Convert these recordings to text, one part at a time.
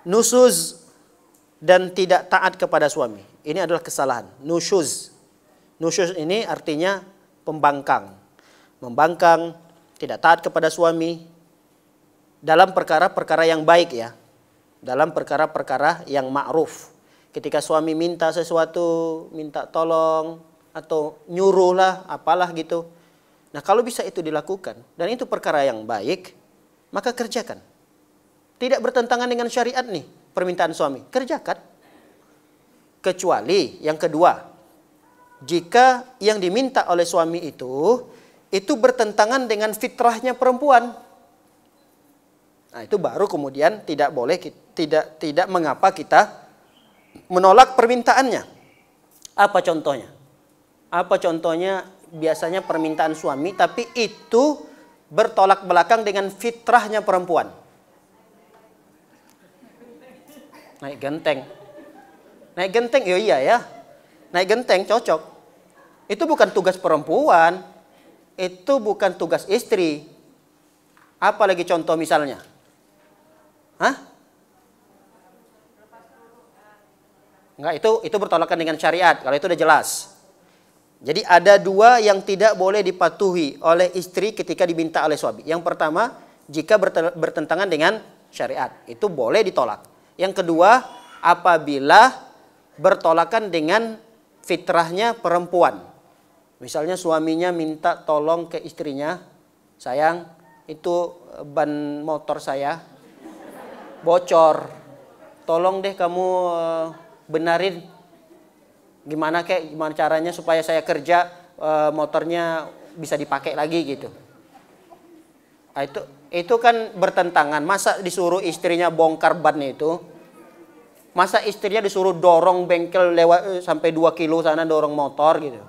Nusuz dan tidak taat kepada suami. Ini adalah kesalahan. Nusyuz. Nusyuz ini artinya pembangkang. Membangkang, tidak taat kepada suami dalam perkara-perkara yang baik ya. Dalam perkara-perkara yang ma'ruf. Ketika suami minta sesuatu, minta tolong atau nyuruh lah, apalah gitu. Nah, kalau bisa itu dilakukan dan itu perkara yang baik, maka kerjakan. Tidak bertentangan dengan syariat nih, permintaan suami. Kerjakan. Kecuali yang kedua, jika yang diminta oleh suami itu bertentangan dengan fitrahnya perempuan. Nah, itu baru kemudian tidak boleh, tidak mengapa kita menolak permintaannya. Apa contohnya? Apa contohnya? Biasanya permintaan suami, tapi itu bertolak belakang dengan fitrahnya perempuan. Naik genteng. Naik genteng, iya ya. Naik genteng cocok. Itu bukan tugas perempuan. Itu bukan tugas istri. Apa lagi contoh misalnya? Hah? Enggak, itu bertolakan dengan syariat. Kalau itu udah jelas. Jadi ada dua yang tidak boleh dipatuhi oleh istri ketika diminta oleh suami. Yang pertama, jika bertentangan dengan syariat. Itu boleh ditolak. Yang kedua, apabila bertolakan dengan fitrahnya perempuan. Misalnya suaminya minta tolong ke istrinya, sayang, itu ban motor saya bocor, tolong deh kamu benarin, gimana caranya supaya saya kerja motornya bisa dipakai lagi gitu. Nah, itu kan bertentangan. Masa disuruh istrinya bongkar ban itu? Masa istrinya disuruh dorong bengkel lewat sampai 2 kilo sana dorong motor gitu?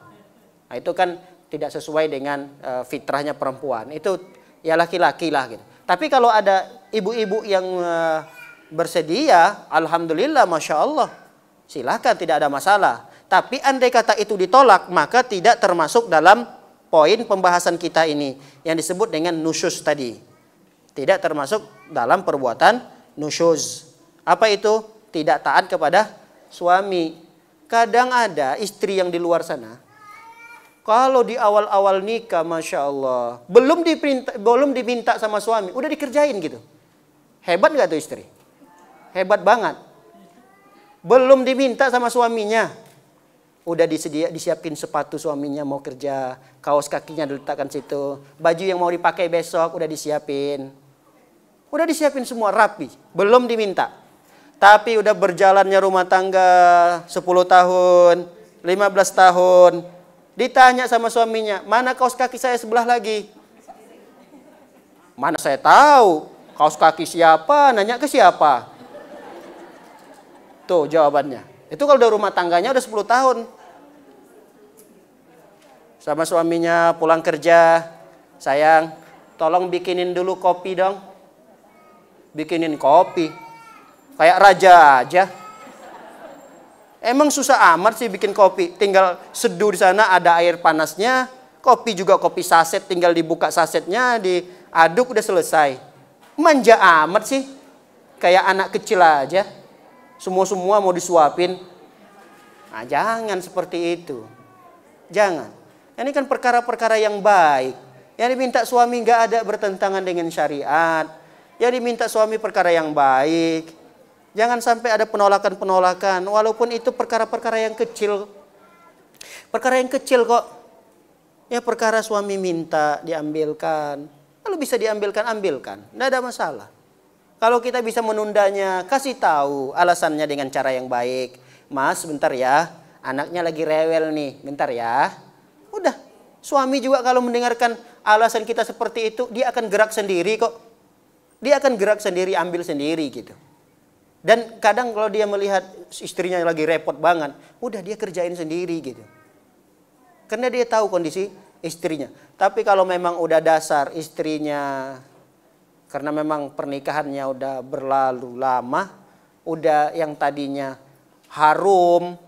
Nah, itu kan tidak sesuai dengan fitrahnya perempuan. Itu ya laki-laki lah gitu. Tapi kalau ada ibu-ibu yang bersedia, alhamdulillah, masya Allah, silakan, tidak ada masalah. Tapi andai kata itu ditolak, maka tidak termasuk dalam poin pembahasan kita ini yang disebut dengan nusyuz tadi. Tidak termasuk dalam perbuatan nusyuz. Apa itu? Tidak taat kepada suami. Kadang ada istri yang di luar sana, kalau di awal-awal nikah, masya Allah, belum diminta sama suami, udah dikerjain gitu. Hebat nggak tuh istri? Hebat banget. Belum diminta sama suaminya, udah disiapin sepatu suaminya mau kerja, kaos kakinya diletakkan situ, baju yang mau dipakai besok udah disiapin. Udah disiapin semua rapi, belum diminta. Tapi udah berjalannya rumah tangga 10 tahun, 15 tahun, ditanya sama suaminya, mana kaos kaki saya sebelah lagi? Mana saya tahu, kaos kaki siapa, nanya ke siapa? Tuh jawabannya. Itu kalau udah rumah tangganya udah 10 tahun. Sama suaminya pulang kerja, sayang, tolong bikinin dulu kopi dong. Bikinin kopi. Kayak raja aja. Emang susah amat sih bikin kopi. Tinggal seduh di sana, ada air panasnya. Kopi juga kopi saset, tinggal dibuka sasetnya, diaduk, udah selesai. Manja amat sih. Kayak anak kecil aja. Semua mau disuapin. Nah, jangan seperti itu. Jangan. Ini kan perkara-perkara yang baik. Yang diminta suami nggak ada bertentangan dengan syariat. Yang diminta suami perkara yang baik. Jangan sampai ada penolakan-penolakan. Walaupun itu perkara-perkara yang kecil. Perkara yang kecil kok. Ya perkara suami minta diambilkan. Kalau bisa diambilkan, ambilkan. Tidak ada masalah. Kalau kita bisa menundanya, kasih tahu alasannya dengan cara yang baik. Mas, bentar ya. Anaknya lagi rewel nih. Bentar ya. Udah. Suami juga kalau mendengarkan alasan kita seperti itu, dia akan gerak sendiri kok. Dia akan gerak sendiri, ambil sendiri gitu. Dan kadang kalau dia melihat istrinya lagi repot banget, udah dia kerjain sendiri gitu. Karena dia tahu kondisi istrinya. Tapi kalau memang udah dasar istrinya, karena memang pernikahannya udah berlalu lama, udah yang tadinya harum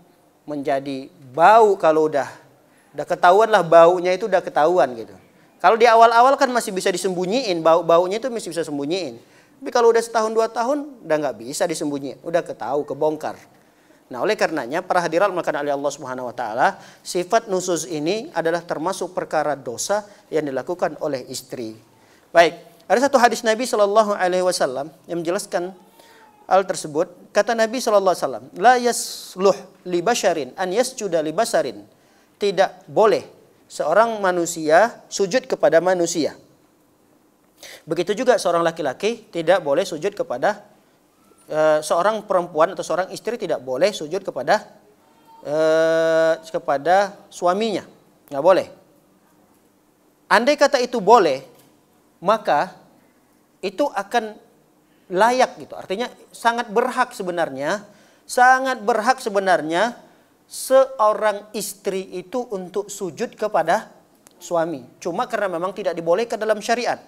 menjadi bau, kalau udah ketahuan lah baunya itu udah ketahuan gitu. Kalau di awal-awal kan masih bisa disembunyiin, baunya itu masih bisa sembunyiin. Tapi kalau udah setahun 2 tahun, udah nggak bisa disembunyi, udah ketahu, kebongkar. Nah, oleh karenanya para hadirat melakukan oleh Allah Subhanahu wa taala, sifat nusyuz ini adalah termasuk perkara dosa yang dilakukan oleh istri. Baik, ada satu hadis Nabi Shallallahu alaihi wasallam yang menjelaskan hal tersebut. Kata Nabi Shallallahu alaihi wasallam, la yasluh li basharin an yasjuda li basarin. Tidak boleh seorang manusia sujud kepada manusia. Begitu juga seorang laki-laki tidak boleh sujud kepada seorang perempuan atau seorang istri tidak boleh sujud kepada suaminya. Nggak boleh. Andai kata itu boleh, maka itu akan layak gitu. Artinya sangat berhak sebenarnya seorang istri itu untuk sujud kepada suami. Cuma karena memang tidak dibolehkan dalam syariat.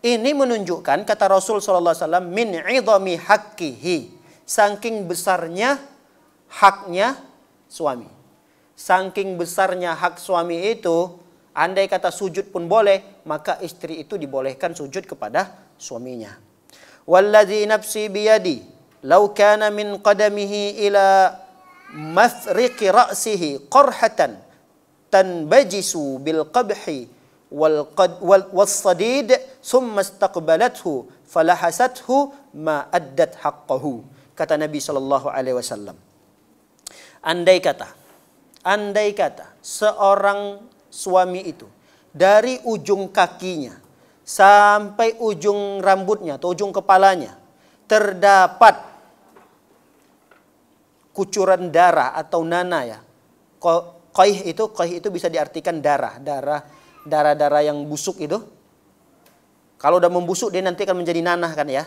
Ini menunjukkan kata Rasul SAW, min idhami haqqihi, saking besarnya haknya suami. Saking besarnya hak suami itu, andai kata sujud pun boleh, maka istri itu dibolehkan sujud kepada suaminya. Walladzi nafsi biyadi, law kana min qadamihi ila mafriqi ra'sihi qarhatan tanbajisu bil qabhi والصديد ثم استقبلته فلحسته ما أدت حقه. Kata Nabi Shallallahu alaihi wasallam, andai kata seorang suami itu dari ujung kakinya sampai ujung rambutnya atau ujung kepalanya terdapat kucuran darah atau nanah ya. Qaih itu bisa diartikan darah yang busuk itu. Kalau udah membusuk dia nanti akan menjadi nanah kan ya.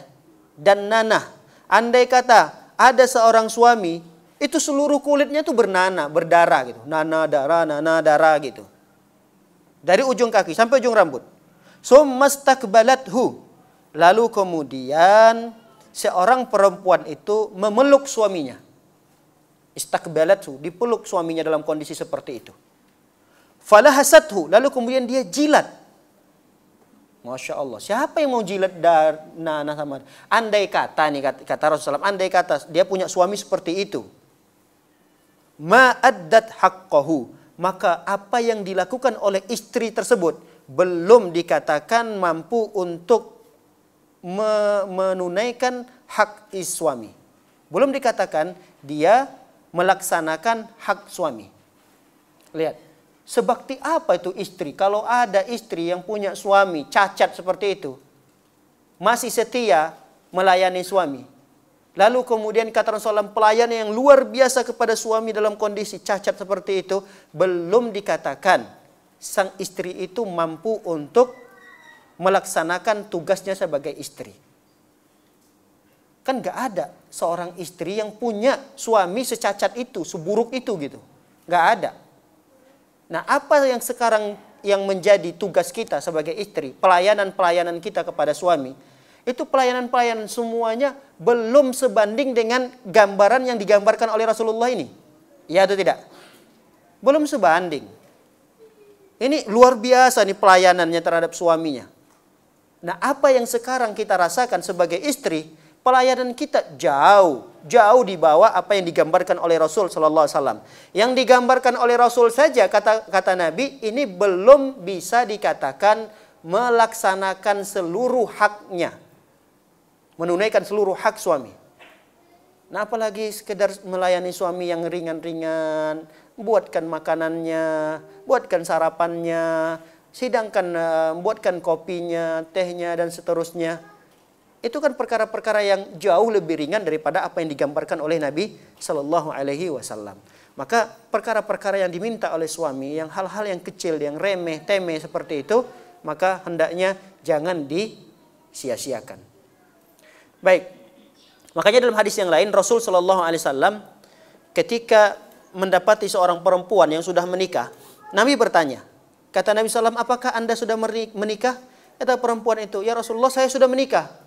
Dan nanah, andai kata ada seorang suami itu seluruh kulitnya tuh bernanah, berdarah gitu. Nanah darah gitu. Dari ujung kaki sampai ujung rambut. Summastakbalathu. Lalu kemudian seorang perempuan itu memeluk suaminya. Istakbalathu, dipeluk suaminya dalam kondisi seperti itu. Falahasathu, lalu kemudian dia jilat. Masya Allah, siapa yang mau jilat nanah sama? Andai kata nih kata Rasulullah, andai kata dia punya suami seperti itu, ma'addat haqqahu, maka apa yang dilakukan oleh istri tersebut belum dikatakan mampu untuk menunaikan hak suami. Belum dikatakan dia melaksanakan hak suami. Lihat. Sebakti apa itu istri? Kalau ada istri yang punya suami cacat seperti itu, masih setia melayani suami. Lalu kemudian kata Rasulullah, pelayanan yang luar biasa kepada suami dalam kondisi cacat seperti itu, belum dikatakan sang istri itu mampu untuk melaksanakan tugasnya sebagai istri. Kan gak ada seorang istri yang punya suami secacat itu, seburuk itu gitu. Gak ada. Nah, apa yang sekarang yang menjadi tugas kita sebagai istri, pelayanan-pelayanan kita kepada suami, itu pelayanan-pelayanan semuanya belum sebanding dengan gambaran yang digambarkan oleh Rasulullah ini. Ya atau tidak? Belum sebanding. Ini luar biasa nih pelayanannya terhadap suaminya. Nah, apa yang sekarang kita rasakan sebagai istri, pelayanan kita jauh di bawah apa yang digambarkan oleh Rasul Sallallahu Alaihi Wasallam. Yang digambarkan oleh Rasul saja kata Nabi ini belum bisa dikatakan melaksanakan seluruh haknya, menunaikan seluruh hak suami. Nah, apalagi sekedar melayani suami yang ringan-ringan, buatkan makanannya, buatkan sarapannya, buatkan kopinya, tehnya dan seterusnya. Itu kan perkara-perkara yang jauh lebih ringan daripada apa yang digambarkan oleh Nabi Sallallahu Alaihi Wasallam. Maka perkara-perkara yang diminta oleh suami, yang hal-hal yang kecil, yang remeh-temeh seperti itu, maka hendaknya jangan disia-siakan. Baik, makanya dalam hadis yang lain Rasul Sallallahu Alaihi Wasallam ketika mendapati seorang perempuan yang sudah menikah, Nabi bertanya, kata Nabi SAW, apakah anda sudah menikah? Kata perempuan itu, ya Rasulullah saya sudah menikah.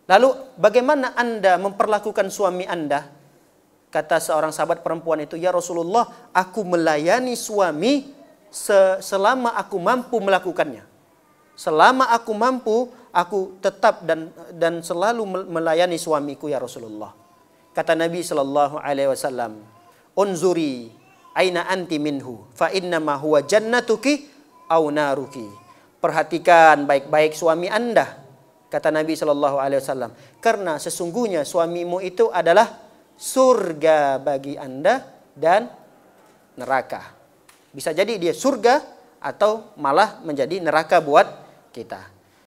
Lalu bagaimana anda memperlakukan suami anda? Kata seorang sahabat perempuan itu, ya Rasulullah, aku melayani suami selama aku mampu melakukannya. Selama aku mampu, aku tetap dan selalu melayani suamiku ya Rasulullah. Kata Nabi sallallahu alaihi wasallam, "Unzuri aina anti minhu fa innama huwa jannatuki au naruki." Perhatikan baik-baik suami Anda, kata Nabi sallallahu alaihi wasallam, karena sesungguhnya suamimu itu adalah surga bagi Anda dan neraka. Bisa jadi dia surga atau malah menjadi neraka buat kita.